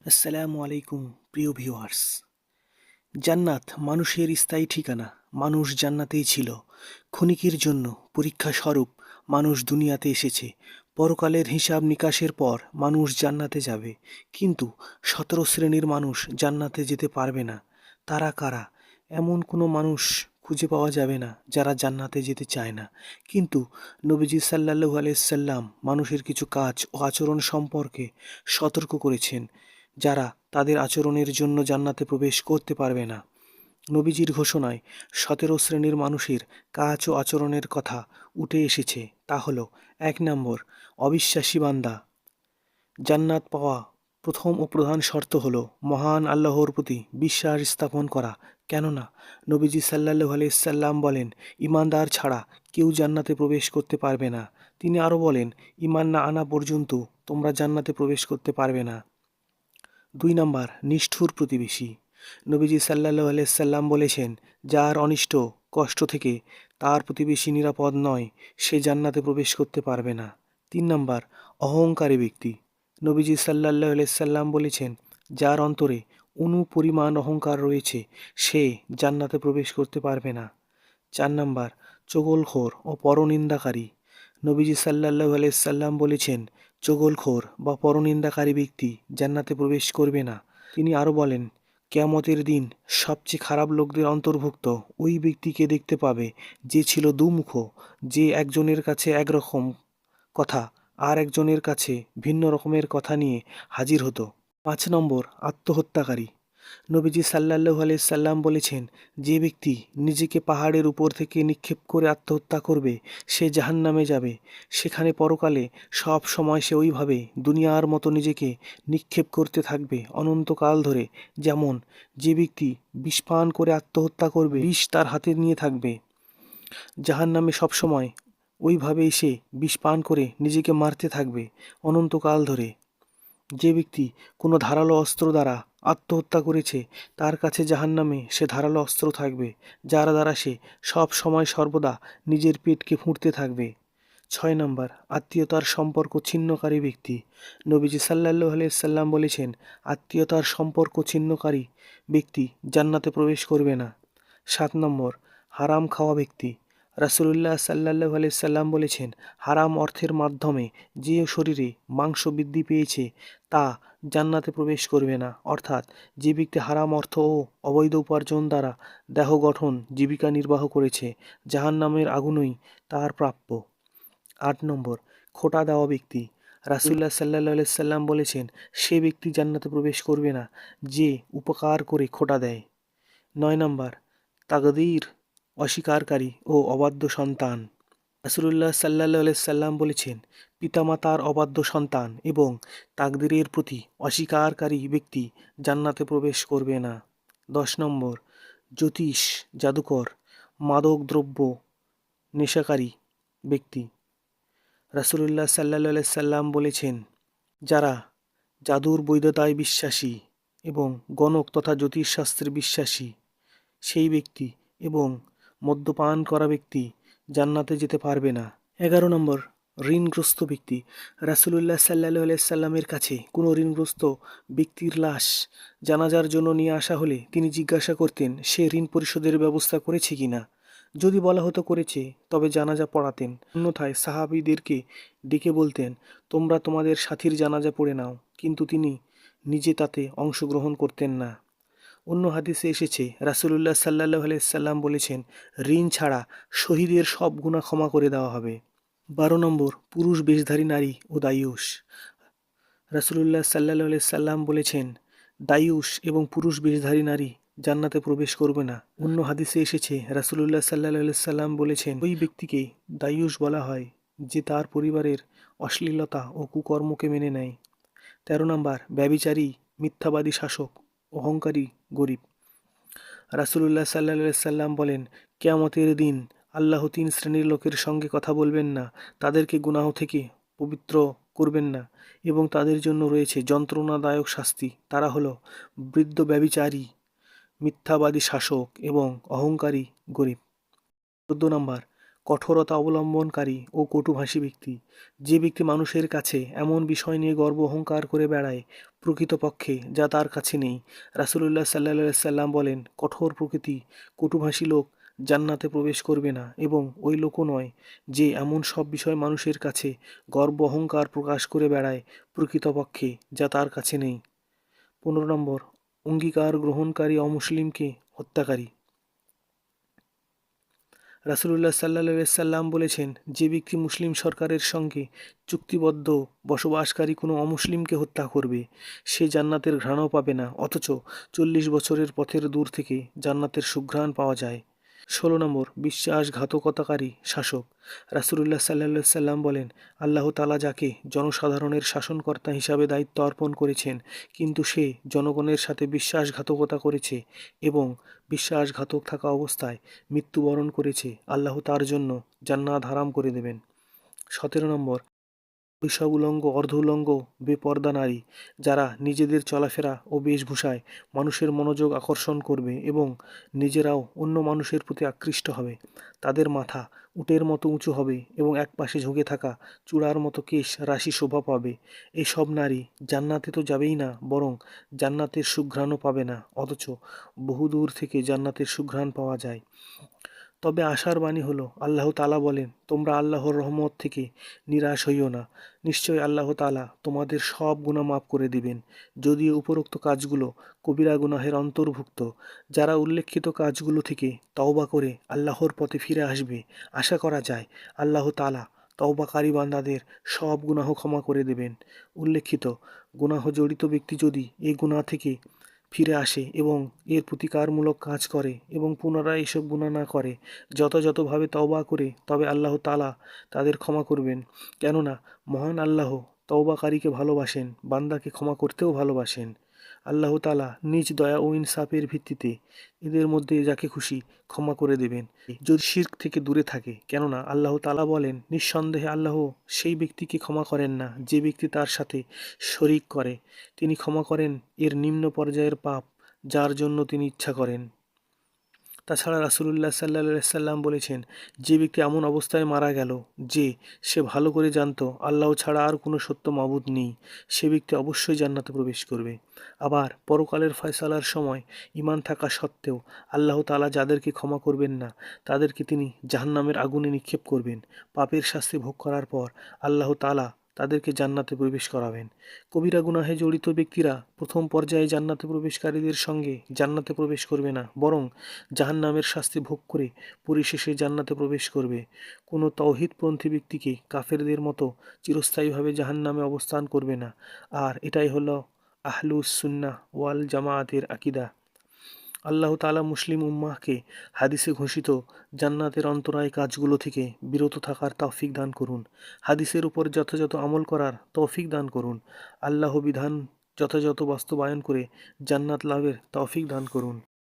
আসসালামু আলাইকুম প্রিয় ভিউয়ার্স। জান্নাত মানুষের স্থায়ী ঠিকানা। মানুষ জান্নাতেই ছিল। ক্ষণিকের জন্য পরীক্ষা স্বরূপ মানুষ দুনিয়াতে এসেছে। পরকালের হিসাব নিকাশের পর মানুষ জান্নাতে যাবে। কিন্তু 17 শ্রেণীর মানুষ জান্নাতে যেতে পারবে না। তারা কারা? এমন কোনো মানুষ খুঁজে পাওয়া যাবে না যারা জান্নাতে যেতে চায় না। কিন্তু নবীজি সাল্লাল্লাহু আলাইহি সাল্লাম মানুষের কিছু কাজ ও আচরণ সম্পর্কে সতর্ক করেছেন, যারা তাদের আচরণের জন্য জান্নাতে প্রবেশ করতে পারবে না। নবীজির ঘোষণায় 17 শ্রেণীর মানুষের কাজ ও আচরণের কথা উঠে এসেছে। তা হল, 1 নম্বর, অবিশ্বাসী বান্দা। জান্নাত পাওয়া প্রথম ও প্রধান শর্ত হল মহান আল্লাহর প্রতি বিশ্বাস স্থাপন করা। কেননা নবীজি সাল্লাল্লাহু আলাইহি সাল্লাম বলেন, ইমানদার ছাড়া কেউ জান্নাতে প্রবেশ করতে পারবে না। তিনি আরও বলেন, ইমান না আনা পর্যন্ত তোমরা জান্নাতে প্রবেশ করতে পারবে না। 2 নম্বর, নিষ্ঠুর প্রতিবেশী। নবীজি সাল্লাল্লাহু আলাইহি সাল্লাম বলেছেন, যার অনিষ্ট কষ্ট থেকে তার প্রতিবেশী নিরাপদ নয়, সে জান্নাতে প্রবেশ করতে পারবে না। 3 নম্বর, অহংকারী ব্যক্তি। নবীজি সাল্লাল্লাহু আলাইহি সাল্লাম বলেছেন, যার অন্তরে পরিমাণ অহংকার রয়েছে, সে জান্নাতে প্রবেশ করতে পারবে না। 4 নম্বর, চগলখোর ও পরনিন্দাকারী। নবীজি সাল্লাল্লাহু আলাইহি সাল্লাম বলেছেন, চগলখোর বা পরনিন্দাকারী ব্যক্তি জান্নাতে প্রবেশ করবে না। তিনি আরও বলেন, কিয়ামতের দিন সবচেয়ে খারাপ লোকদের অন্তর্ভুক্ত ওই ব্যক্তিকে দেখতে পাবে যে ছিল দুমুখ, যে একজনের কাছে একরকম কথা আর একজনের কাছে ভিন্ন রকমের কথা নিয়ে হাজির হতো। 5 নম্বর, আত্মহত্যাকারী। নবীজি সাল্লাল্লাহু আলাইহি সাল্লাম বলেছেন, যে ব্যক্তি নিজেকে পাহাড়ের উপর থেকে নিক্ষেপ করে আত্মহত্যা করবে, সে জাহান্নামে যাবে। সেখানে পরকালে সব সময় সে ওইভাবে দুনিয়ার মতো নিজেকে নিক্ষেপ করতে থাকবে অনন্তকাল ধরে। যেমন যে ব্যক্তি বিষ পান করে আত্মহত্যা করবে, বিষ তার হাতে নিয়ে থাকবে। জাহান্নামে সবসময় ওইভাবেই সে বিষ পান করে নিজেকে মারতে থাকবে অনন্তকাল ধরে। যে ব্যক্তি কোনো ধারালো অস্ত্র দ্বারা আত্মহত্যা করেছে, তার কাছে জাহান্নামে সে ধারালো অস্ত্র থাকবে, যার দ্বারা সে সব সময় সর্বদা নিজের পেটকে ফুঁড়তে থাকবে। 6 নম্বর, আত্মীয়তার সম্পর্ক ছিন্নকারী ব্যক্তি। নবীজি সাল্লাল্লাহু আলাইহি সাল্লাম বলেছেন, আত্মীয়তার সম্পর্ক ছিন্নকারী ব্যক্তি জান্নাতে প্রবেশ করবে না। 7 নম্বর, হারাম খাওয়া ব্যক্তি। রাসূলুল্লাহ সাল্লাল্লাহু আলাইহি সাল্লাম বলেছেন, হারাম অর্থের মাধ্যমে যে শরীরে মাংস বৃদ্ধি পেয়েছে তা জান্নাতে প্রবেশ করবে না। অর্থাৎ যে ব্যক্তি হারাম অর্থ ও অবৈধ উপার্জন দ্বারা দেহ গঠন জীবিকা নির্বাহ করেছে, জাহান্নামের আগুনই তার প্রাপ্য। 8 নম্বর, খোঁটা দেওয়া ব্যক্তি। রাসূলুল্লাহ সাল্লাল্লাহু আলাইহি সাল্লাম বলেছেন, সে ব্যক্তি জান্নাতে প্রবেশ করবে না যে উপকার করে খোঁটা দেয়। 9 নম্বর, তাকদীর অস্বীকারী ও অবাধ্য সন্তান। রাসূলুল্লাহ সাল্লাল্লাহু আলাইহি সাল্লাম বলেছেন, পিতামাতার অবাধ্য সন্তান এবং তাকদীরের প্রতি অস্বীকারী ব্যক্তি জান্নাতে প্রবেশ করবে না। 10 নম্বর, জ্যোতিষ জাদুকর মাদক দ্রব্য নেশাকারী ব্যক্তি। রাসূলুল্লাহ সাল্লাল্লাহু আলাইহি সাল্লাম বলেছেন, যারা জাদুর বৈধতায় বিশ্বাসী এবং গণক তথা জ্যোতিষশাস্ত্রে বিশ্বাসী সেই ব্যক্তি এবং মদ্যপান করা ব্যক্তি জান্নাতে যেতে পারবে না। 11 নম্বর, ঋণগ্রস্ত ব্যক্তি। রাসূলুল্লাহ সাল্লাল্লাহু আলাইহি সাল্লামের কাছে কোনো ঋণগ্রস্ত ব্যক্তির লাশ জানাজার জন্য নিয়ে আসা হলে তিনি জিজ্ঞাসা করতেন, সে ঋণ পরিশোধের ব্যবস্থা করেছে কিনা। যদি বলা হতো করেছে, তবে জানাজা পড়াতেন। অন্যথায় সাহাবীদেরকে ডেকে বলতেন, তোমরা তোমাদের সাথীর জানাজা পড়ে নাও, কিন্তু তিনি নিজে তাতে অংশগ্রহণ করতেন না। অন্য হাদিসে এসেছে, রাসূলুল্লাহ সাল্লাল্লাহু আলাইহি সাল্লাম বলেছেন, ঋণ ছাড়া শহীদের সব গুনাহ ক্ষমা করে দেওয়া হবে। 12 নম্বর, পুরুষ বেশধারী নারী ও দায়ুষ। রাসূলুল্লাহ সাল্লাল্লাহু আলাইহি সাল্লাম বলেছেন, দায়ুষ এবং পুরুষ বেশধারী নারী জান্নাতে প্রবেশ করবে না। অন্য হাদিসে এসেছে, রাসূলুল্লাহ সাল্লাল্লাহু আলাইহি সাল্লাম বলেছেন, ওই ব্যক্তিকে দায়ুষ বলা হয় যে তার পরিবারের অশ্লীলতা ও কুকর্মকে মেনে নেয়। 13 নম্বর, ব্যভিচারী, মিথ্যাবাদী শাসক, অহংকারী গরিব। রাসূলুল্লাহ সাল্লাল্লাহু আলাইহি সাল্লাম বলেন, কিয়ামতের দিন আল্লাহ 3 শ্রেণীর লোকের সঙ্গে কথা বলবেন না, তাদেরকে গুনাহ থেকে পবিত্র করবেন না এবং তাদের জন্য রয়েছে যন্ত্রণাদায়ক শাস্তি। তারা হলো বৃদ্ধ ব্যভিচারী, মিথ্যাবাদী শাসক এবং অহংকারী গরিব। 14 নম্বর, কঠোরতা অবলম্বনকারী ও কটুভাষী ব্যক্তি। যে ব্যক্তি মানুষের কাছে এমন বিষয় নিয়ে গর্ব অহংকার করে বেড়ায় প্রকৃতপক্ষে যা তার কাছে নেই। রাসূলুল্লাহ সাল্লাল্লাহু আলাইহি সাল্লাম বলেন, কঠোর প্রকৃতি কটুভাষী লোক জান্নাতে প্রবেশ করবে না, এবং ওই লোকও নয় যে এমন সব বিষয় মানুষের কাছে গর্ব অহংকার প্রকাশ করে বেড়ায় প্রকৃতপক্ষে যা তার কাছে নেই। 15 নম্বর, অঙ্গীকার গ্রহণকারী অমুসলিমকে হত্যাকারী। রাসূলুল্লাহ সাল্লাল্লাহু আলাইহি সাল্লাম বলেছেন, যে ব্যক্তি মুসলিম সরকারের সঙ্গে চুক্তিবদ্ধ বসবাসকারী কোনো অমুসলিমকে হত্যা করবে সে জান্নাতের ঘ্রাণও পাবে না, অথচ 40 বছরের পথের দূর থেকে জান্নাতের সুঘ্রাণ পাওয়া যায়। 16 নম্বর, বিশ্বাসঘাতকতাকারী শাসক। রাসূলুল্লাহ সাল্লাল্লাহু আলাইহি সাল্লাম বলেন, আল্লাহ তাআলা যাকে জনসাধারণের শাসনকর্তা হিসাবে দায়িত্ব অর্পণ করেছেন কিন্তু সে জনগণের সাথে বিশ্বাসঘাতকতা করেছে এবং বিশ্বাসঘাতক থাকা অবস্থায় মৃত্যুবরণ করেছে, আল্লাহ তার জন্য জান্নাত হারাম করে দেবেন। 17 নম্বর, ওইসব উলঙ্গ অর্ধ উলঙ্গ বেপরদা নারী যারা নিজেদের চলাফেরা ও বেশভূষায় মানুষের মনোযোগ আকর্ষণ করবে এবং নিজেরাও অন্য মানুষের প্রতি আকৃষ্ট হবে। তাদের মাথা উটের মতো উঁচু হবে এবং একপাশে ঝুঁকে থাকা চূড়ার মতো কেশ রাশি শোভা পাবে। এসব নারী জান্নাতে তো যাবেই না, বরং জান্নাতের সুঘ্রাণও পাবে না, অথচ বহুদূর থেকে জান্নাতের সুঘ্রাণ পাওয়া যায়। তবে আশার বাণী হলো, আল্লাহ তাআলা বলেন, তোমরা আল্লাহর রহমত থেকে নিরাশ হইও না, নিশ্চয়ই আল্লাহ তাআলা তোমাদের সব গুনাহ মাফ করে দিবেন। যদিও উপরোক্ত কাজগুলো কবিরা গুনাহের অন্তর্ভুক্ত, যারা উল্লেখিত কাজগুলো থেকে তওবা করে আল্লাহর পথে ফিরে আসবে, আশা করা যায় আল্লাহ তাআলা তওবাকারী বান্দাদের সব গুনাহ ক্ষমা করে দেবেন। উল্লেখিত গুনাহ জড়িত ব্যক্তি যদি এই গুনাহ থেকে ফিরে আসে এবং এর প্রতিকারমূলক কাজ করে এবং পুনরায় এসব গুনাহ না করে, যথাযথভাবে তওবা করে, তবে আল্লাহ তাআলা তাদের ক্ষমা করবেন। কেননা মহান আল্লাহ তওবাকারীকে ভালোবাসেন, বান্দাকে ক্ষমা করতেও ভালোবাসেন। আল্লাহ তাআলা নিজ দয়া ও ইনসাফের ভিত্তিতে এদের মধ্যে যাকে খুশি ক্ষমা করে দেবেন, যদি শিরক থেকে দূরে থাকে। কেননা আল্লাহ তাআলা বলেন, নিঃসন্দেহে আল্লাহ সেই ব্যক্তিকে ক্ষমা করেন না যে ব্যক্তি তার সাথে শরিক করে। তিনি ক্ষমা করেন এর নিম্ন পর্যায়ের পাপ যার জন্য তিনি ইচ্ছা করেন। তাছাড়া রাসূলুল্লাহ সাল্লাল্লাহু আলাইহি সাল্লাম বলেছেন, যে ব্যক্তি এমন অবস্থায় মারা গেল যে সে ভালো করে জানতো আল্লাহ ছাড়া আর কোনো সত্য মাবুদ নেই, সে ব্যক্তি অবশ্যই জান্নাতে প্রবেশ করবে। আবার পরকালের ফয়সালার সময় ঈমান থাকা সত্ত্বেও আল্লাহ তাআলা যাদেরকে ক্ষমা করবেন না তাদেরকে তিনি জাহান্নামের আগুনে নিক্ষেপ করবেন। পাপের শাস্তি ভোগ করার পর আল্লাহ তাআলা তাদেরকে জান্নাতে প্রবেশ করাবেন। কবিরা গুনাহে জড়িত ব্যক্তিরা প্রথম পর্যায়ে জান্নাতে প্রবেশকারীদের সঙ্গে জান্নাতে প্রবেশ করবে না, বরং জাহান্নামের শাস্তি ভোগ করে পরিশেষে জান্নাতে প্রবেশ করবে। কোনো তাওহীদপন্থী ব্যক্তিকে কাফেরদের মতো চিরস্থায়ীভাবে জাহান্নামে অবস্থান করবে না। আর এটাই হলো আহলুস সুন্নাহ ওয়াল জামায়াতের আকীদা। আল্লাহ তাআলা মুসলিম উম্মাহকে হাদিসে ঘোষিত জান্নাতের অন্তরায় কাজগুলো থেকে বিরত থাকার তৌফিক দান করুন। হাদিসের উপর যথাযথ আমল করার তৌফিক দান করুন। আল্লাহ বিধান যথাযথ বাস্তবায়ন করে জান্নাত লাভের তৌফিক দান করুন।